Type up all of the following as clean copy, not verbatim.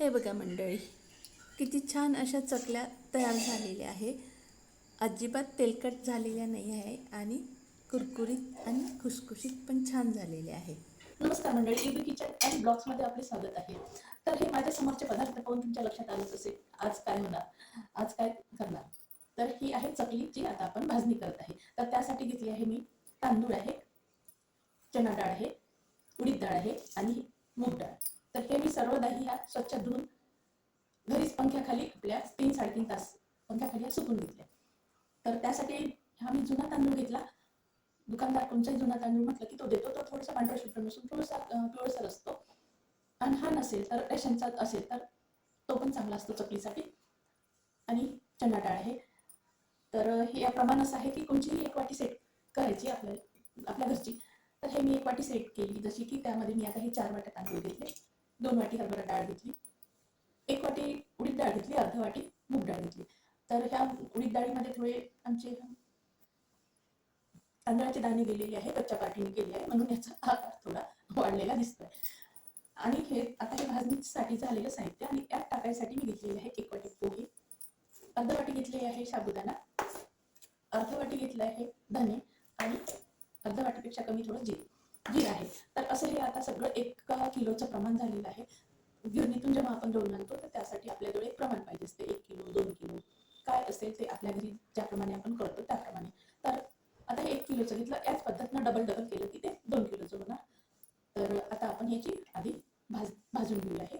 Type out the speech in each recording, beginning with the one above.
हे बघा मंडळी, किती छान अशा चकल्या तयार झालेल्या आहे. अजिबात तेलकट झालेल्या नाही आहे आणि कुरकुरीत आणि खुसखुशीत पण छान झालेल्या आहे. नमस्कार मंडळी, एबी किचन अँड ब्लॉग्समध्ये आपले स्वागत आहे. तर हे माझ्या समोरचे पदार्थ पाहून तुमच्या लक्षात आलंच असेल आज काय होणार, आज काय करणार. तर ही आहे चकली, जी आता आपण भाजणी करत आहे. तर त्यासाठी घेतली आहे मी तांदूळ आहे, चणा डाळ आहे, उडीद डाळ आहे आणि मूग डाळ. तर हे मी सर्व दाही या स्वच्छ धुवून घरीच पंख्याखाली आपल्या 3-3.5 तास पंख्याखाली सुकून घेतल्या. तर त्यासाठी हा मी जुना तांदूळ घेतला. दुकानदार कोणताही जुना तांदूळ म्हटलं की तो देतो, तो थोडासा पांढरा शुभ्र नसून थोडासा पिवळसर असतो. आणि हा नसेल तर रेशनचा असेल तर तो पण चांगला असतो चकलीसाठी. आणि चणा डाळ आहे. तर हे या प्रमाण असं आहे की कोणतीही एक वाटी सेट करायची आपल्या घरची. तर हे मी एक वाटी सेट केली, जशी की त्यामध्ये मी आता हे 4 वाट्या तांदूळ घेतले, 2 वाटी हरभरा डाळ घेतली, 1 वाटी उडीद डाळ घेतली, अर्धा वाटी मूग डाळ घेतली. तर ह्या उडीद डाळीमध्ये थोडे आमचे तांदळाचे दाणे गेलेले आहे, कच्च्या पाठीने केले आहे, म्हणून याचा आकार थोडा वाढलेला दिसतोय. आणि हे आता हे भाजणीसाठी झालेलं साहित्य. आणि यात टाकायसाठी मी घेतलेली आहे 1 वाटी पोहे, अर्धा वाटी घेतलेली आहे साबुदाणा, अर्धा वाटी घेतला आहे धने आणि अर्धा वाटीपेक्षा कमी थोडं जीर आहे. तर असं हे आता सगळं 1 किलोचं प्रमाण झालेलं आहे. गिरणीतून जेव्हा आपण दळून आणतो तर त्यासाठी आपल्याजवळ एक प्रमाण पाहिजे असते, 1 किलो 2 किलो काय असेल ते आपल्या घरी ज्याप्रमाणे आपण करतो त्याप्रमाणे. तर आता हे 1 किलोचं घेतलं, याच पद्धतीनं डबल केलं की ते 2 किलोचं होणार. तर आता आपण ह्याची आधी भाजून घेऊया आहे.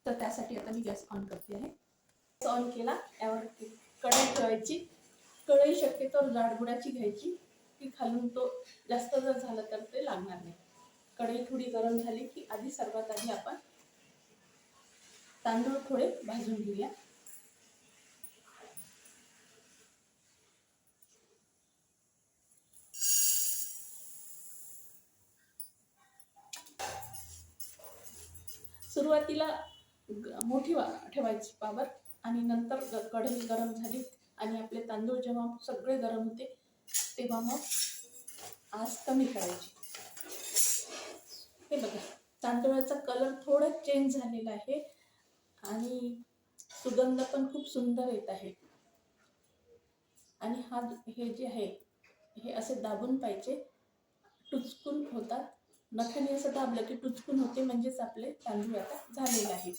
तर त्यासाठी आता मी गॅस ऑन करते आहे. गॅस ऑन केला, यावर कढई ठेवायची. कढई शक्यतो जाडबुडाची घ्यायची की खालून तो जास्त जर झालं तर ते लागणार नाही. कढई थोडी गरम झाली की सर्वात आधी आपण तांदूळ थोडे भाजून घेऊया. सुरुवातीला मोठी ठेवायची पावर आणि नंतर कढई गरम झाली आणि आपले तांदूळ जेव्हा सगळे गरम होते तेव्हा मग आग कमी करायची. हे बघा, तांदूळाचा कलर थोडा चेंज झालेला आहे आणि सुगंध पण खूप सुंदर येत आहे. आणि हे जे आहे हे असे दाबून पाहिजे, टुचकून होतात. नखाने असं दाबलं की टुचकून होते, म्हणजेच आपले तांदूळ आता झालेले आहे.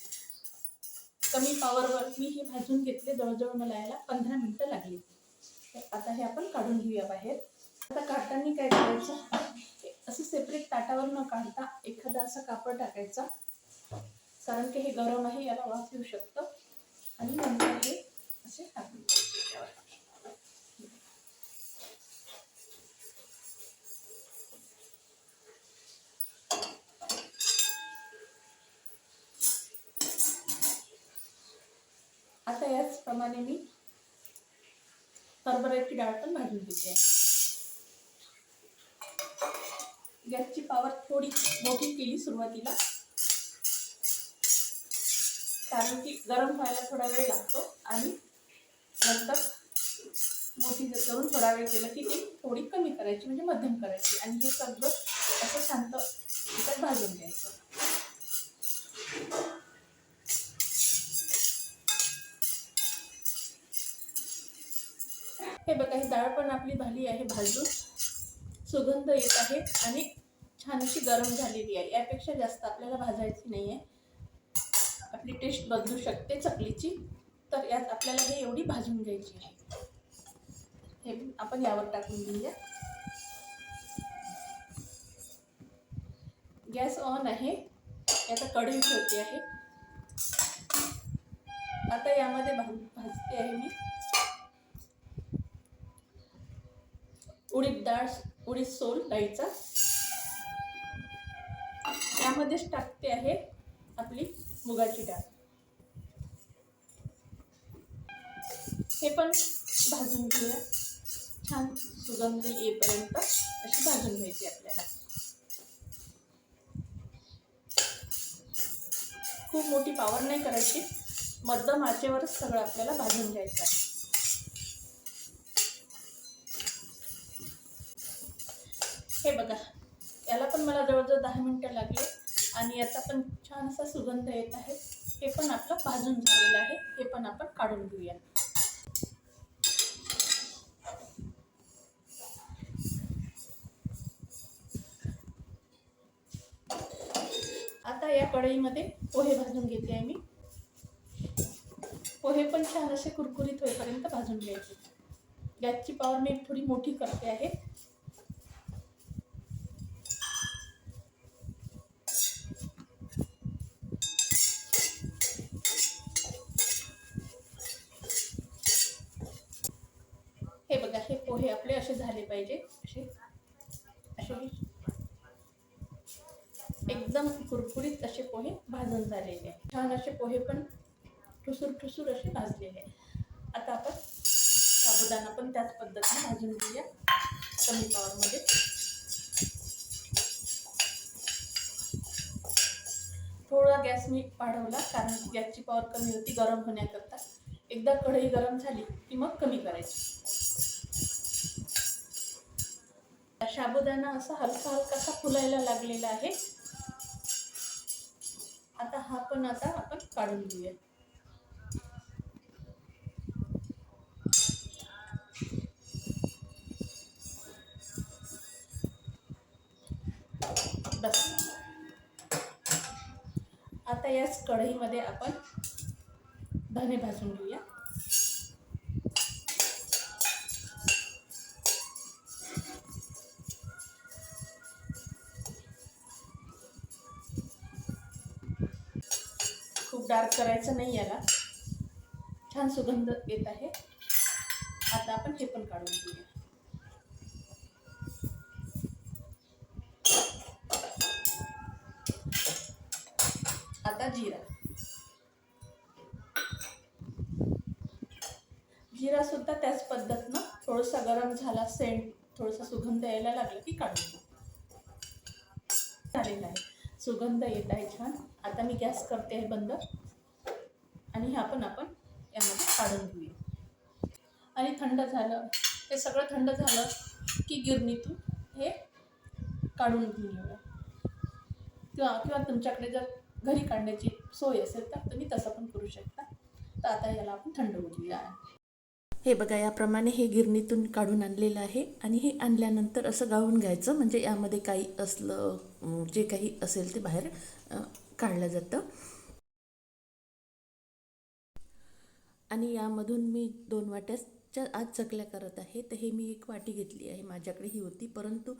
कमी पॉवरवर मी हे भाजून घेतले, जवळजवळ मला याला 15 मिनिटं लागली. तर आता हे आपण काढून घेऊया बाहेर. आता काढताना काय करायचं, असं सेपरेट ताटावर न काढता एखादा असा कापड टाकायचा, कारण की हे गरम आहे, याला वाफ येऊ शकतं. आणि नंतर हे असे टाकून आता याचप्रमाणे मी हरभऱ्याची डाळ पण भाजून घेते. गॅसची पॉवर थोडी मोठी केली सुरुवातीला, कारण की गरम व्हायला थोडा वेळ लागतो. आणि नंतर मोठी करून थोडा वेळ केलं की ती थोडी कमी करायची, म्हणजे मध्यम करायची. आणि हे सगळं असं शांत त्याच्यात भाजून घ्यायचं. हे बघा, ही डाळ पण आपली झाली आहे भाजून, सुगंध येत आहे आणि छान अशी गरम झालेली आहे. यापेक्षा जास्त आपल्याला भाजायची नाही आहे, आपली टेस्ट बदलू शकते चकलीची. तर यात आपल्याला हे एवढी भाजून घ्यायची आहे. हे आपण यावर टाकून घेऊया. गॅस ऑन आहे, आता कढई ठेवते आहे. आता यामध्ये भाजते आहे मी उडीद सोल डाळीचा. यामध्येच टाकते आहे आपली मुगाची डाळ. हे पण भाजून घेऊया, छान सुगंध येईपर्यंत अशी भाजून घ्यायची आपल्याला. खूप मोठी पॉवर नाही करायची, मध्यम आचेवरच सगळं आपल्याला भाजून घ्यायचं आहे. हे बघा, याला पण मला जवळजवळ 10 मिनिटं लागले आणि याचा पण छान असा सुगंध येत आहे. हे पण आपलं भाजून झालेलं आहे. हे पण आपण काढून घेऊया. आता या कढईमध्ये पोहे भाजून घेते आहे मी. पोहे पण छान असे कुरकुरीत होईपर्यंत भाजून घ्यायचे. गॅसची पॉवर मी थोडी मोठी करते आहे. हे बघा, हे पोहे आपले असे झाले पाहिजे. असे एकदम कुरकुरीत असे पोहे भाजून झालेले आहे. छान असे पोहे पण ठुसूर ठुसूर असे भाजलेले आहे. आता आपण साबुदाणा पण त्याच पद्धतीने भाजून घेऊया कमी पॉवरमध्ये. थोडा गॅस मी वाढवला कारण गॅसची पॉवर कमी होती गरम होण्याकरता. एकदा कढई गरम झाली की मग कमी करायची. साबुदाणा असा हलका हलकासा फुलायला लागलेला आहे. आता हा पण आपण काढून घेऊया. बस. आता याच कढईमध्ये आपण धने भाजून घेऊया. खूप डार्क करायचं नाही याला. छान सुगंध येत आहे. आता आपण हे पण काढून घेऊया. आता जिरा सुद्धा त्याच पद्धतीनं थोडासा गरम झाला, सेंट थोडासा सुगंध यायला लागला की काढून घेऊ. झालेला आहे. सुगंध येत आहे छान. आता मी गॅस करते आहे बंद आणि हे आपण यामध्ये काढून घेऊया. आणि थंड झालं, हे सगळं थंड झालं की गिरणीतून हे काढून घेऊया. किंवा तुमच्याकडे जर घरी काढण्याची सोय असेल तर तुम्ही तसं पण करू शकता. तर आता याला आपण थंड होऊ देऊया. हे बघा, याप्रमाणे हे गिरणीतून काढून आणलेलं आहे. आणि हे आणल्यानंतर असं गाळून घ्यायचं, म्हणजे यामध्ये काही असलं जे काही असेल ते बाहेर काढलं जातं. आणि यामधून मी 2 वाट्याच्या आज चकल्या करत आहे. तर हे मी 1 वाटी घेतली आहे. माझ्याकडे ही होती, परंतु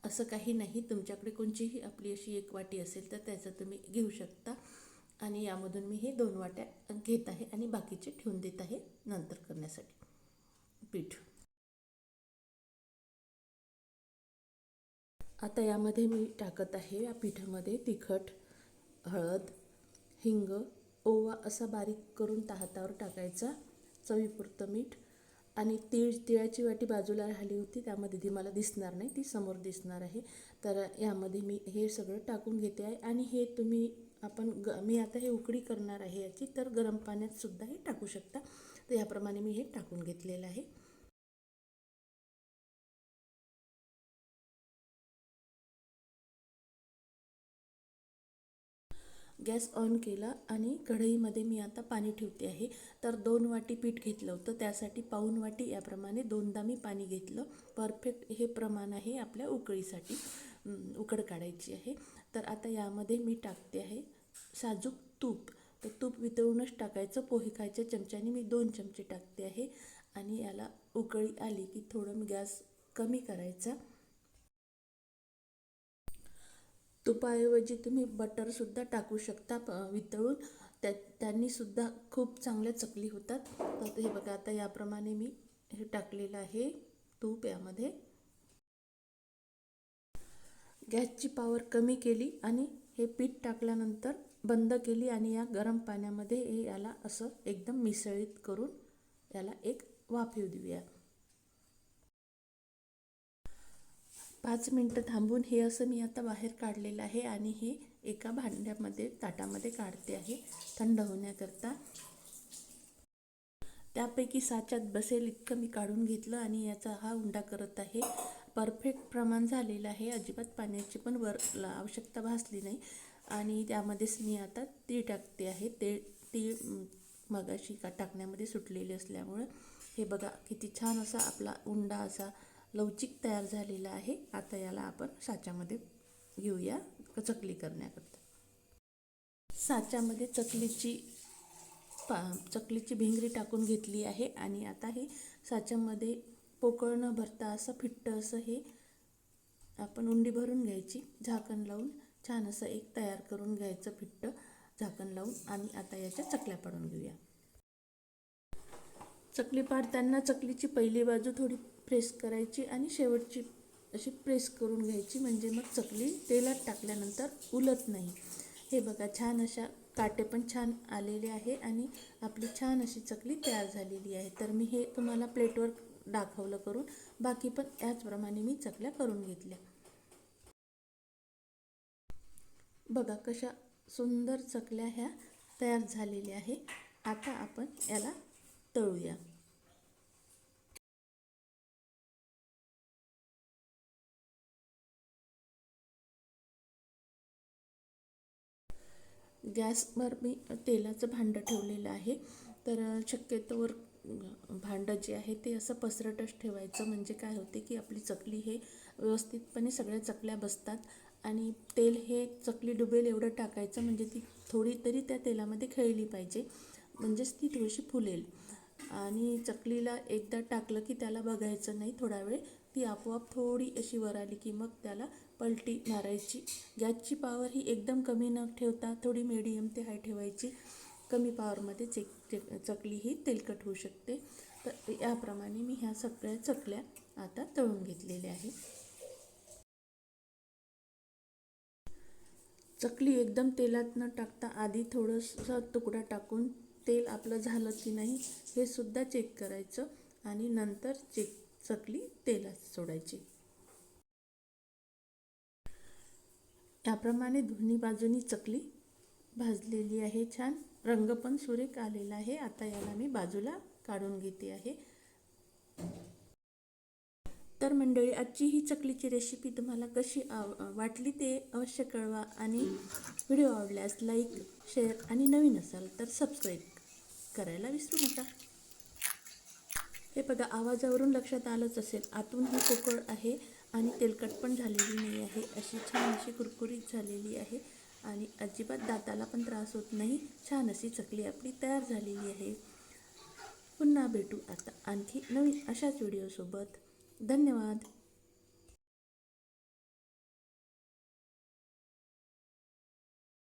असं काही नाही, तुमच्याकडे कोणतीही आपली अशी 1 वाटी असेल तर त्याचं तुम्ही घेऊ शकता. आणि यामधून मी हे 2 वाट्या घेत आहे आणि बाकीचे ठेवून देत आहे नंतर करण्यासाठी पीठ. आता यामध्ये मी टाकत आहे या पिठामध्ये तिखट, हळद, हिंग, ओवा असा बारीक करून हातावर टाकायचा, चवीपुरतं मीठ आणि तिळाची वाटी बाजूला राहिली होती, त्यामध्ये ती मला दिसणार नाही, ती समोर दिसणार आहे. तर यामध्ये मी हे सगळं टाकून घेते आहे. आणि हे तुम्ही मी आता हे उकळी करणार आहे याची, तर गरम पाण्यात सुद्धा हे टाकू शकता. तर याप्रमाणे मी हे टाकून घेतलेलं आहे. गॅस ऑन केला आणि कढईमध्ये मी आता पाणी ठेवते आहे. तर 2 वाटी पीठ घेतलं होतं, त्यासाठी पाऊण वाटी याप्रमाणे 2दा मी पाणी घेतलं. परफेक्ट हे प्रमाण आहे आपल्या उकळीसाठी. उकड काढायची आहे. तर आता यामध्ये मी टाकते आहे साजूक तूप. तर तूप वितळूनच टाकायचं. पोहे खायच्या चमच्याने मी 2 चमचे टाकते आहे. आणि याला उकळी आली की थोडं मी गॅस कमी करायचा. तुपाऐवजी तुम्ही बटरसुद्धा टाकू शकता वितळून. त्यांनी सुद्धा खूप चांगल्या चकली होतात. तर हे बघा, आता याप्रमाणे मी हे टाकलेलं आहे तूप यामध्ये. गॅसची पॉवर कमी केली आणि हे पीठ टाकल्यानंतर बंद केली आणि या गरम पाण्यामध्ये हे याला असं एकदम मिसळीत करून याला एक वाफ येऊ देऊया. 5 मिनटं थांबून हे असं मी आता बाहेर काढलेलं आहे आणि हे एका भांड्यामध्ये ताटामध्ये काढते आहे थंड होण्याकरता. त्यापैकी साच्यात बसेल इतकं मी काढून घेतलं आणि याचा हा उंडा करत आहे. परफेक्ट प्रमाण झालेलं आहे. अजिबात पाण्याची पण आवश्यकता भासली नाही. आणि त्यामध्येच मी आता तीळ टाकते आहे. तीळ मगाशी टाकण्यामध्ये सुटलेले असल्यामुळं हे बघा किती छान असा आपला उंडा असा लवचिक तयार झालेला आहे. आता याला आपण साच्यामध्ये घेऊया चकली करण्याकरता. साच्यामध्ये चकलीची भिंगरी टाकून घेतली आहे आणि आता हे साच्यामध्ये पोकळ न भरता असं फिट्ट असं हे आपण उंडी भरून घ्यायची. झाकण लावून छान असं एक तयार करून घ्यायचं फिट्ट झाकण लावून. आणि आता याच्या चकल्या पाडून घेऊया. चकली पाडताना चकलीची पहिली बाजू थोडी प्रेस करायची आणि शेवटची अशी प्रेस करून घ्यायची, म्हणजे मग चकली तेलात टाकल्यानंतर उलत नाही. हे बघा छान अशा काटे पण छान आलेले आहे आणि आपली छान अशी चकली तयार झालेली आहे. तर मी हे तुम्हाला प्लेटवर दाखवलं करून. बाकी पण याचप्रमाणे मी चकल्या करून घेतल्या. बघा कशा सुंदर चकल्या ह्या तयार झालेल्या आहे. आता आपण याला तळूया. गॅसवर मी तेलाचं भांडं ठेवलेलं आहे. तर शक्यतोवर भांडं जे आहे ते असं पसरटच ठेवायचं, म्हणजे काय होते की आपली चकली हे व्यवस्थितपणे सगळ्या चकल्या बसतात. आणि तेल हे चकली डुबेल एवढं टाकायचं, म्हणजे ती थोडी तरी त्या तेलामध्ये खेळली पाहिजे, म्हणजेच ती थोडीशी फुलेल. आणि चकलीला एकदा टाकलं की त्याला बघायचं नाही, थोडा वेळ ती आपोआप थोडी अशी वर आली की मग त्याला पलटी मारायची. गॅसची पॉवर ही एकदम कमी न ठेवता थोडी मीडियम ते हाय ठेवायची. कमी पॉवरमध्ये चकली ही तेलकट होऊ शकते. तर याप्रमाणे मी ह्या सगळ्या चकल्या आता तळून घेतलेल्या आहे. चकली एकदम तेलात न टाकता आधी थोडंसं तुकडा टाकून तेल आपलं झालं की नाही हे सुद्धा चेक करायचं आणि नंतर चकली तेलात सोडायची. याप्रमाणे दोन्ही बाजूनी चकली भाजलेली आहे. छान रंग पण सुरेख आलेला आहे. आता याला मी बाजूला काढून घेते आहे. तर मंडळी, आजची ही चकलीची रेसिपी तुम्हाला कशी वाटली ते अवश्य कळवा. आणि व्हिडिओ आवडल्यास लाईक, शेअर आणि नवीन असाल तर सबस्क्राईब करायला विसरू नका. हे बघा आवाजावरून लक्षात आलंच असेल, आतून ही पोकळ आहे आणि तेलकट पण झालेली नाही आहे. अशी छान अशी कुरकुरीत झालेली आहे आणि अजिबात दाताला पण त्रास होत नाही. छान अशी चकली आपली तयार झालेली आहे. पुन्हा भेटू आता आणखी नवीन अशाच व्हिडिओसोबत. धन्यवाद.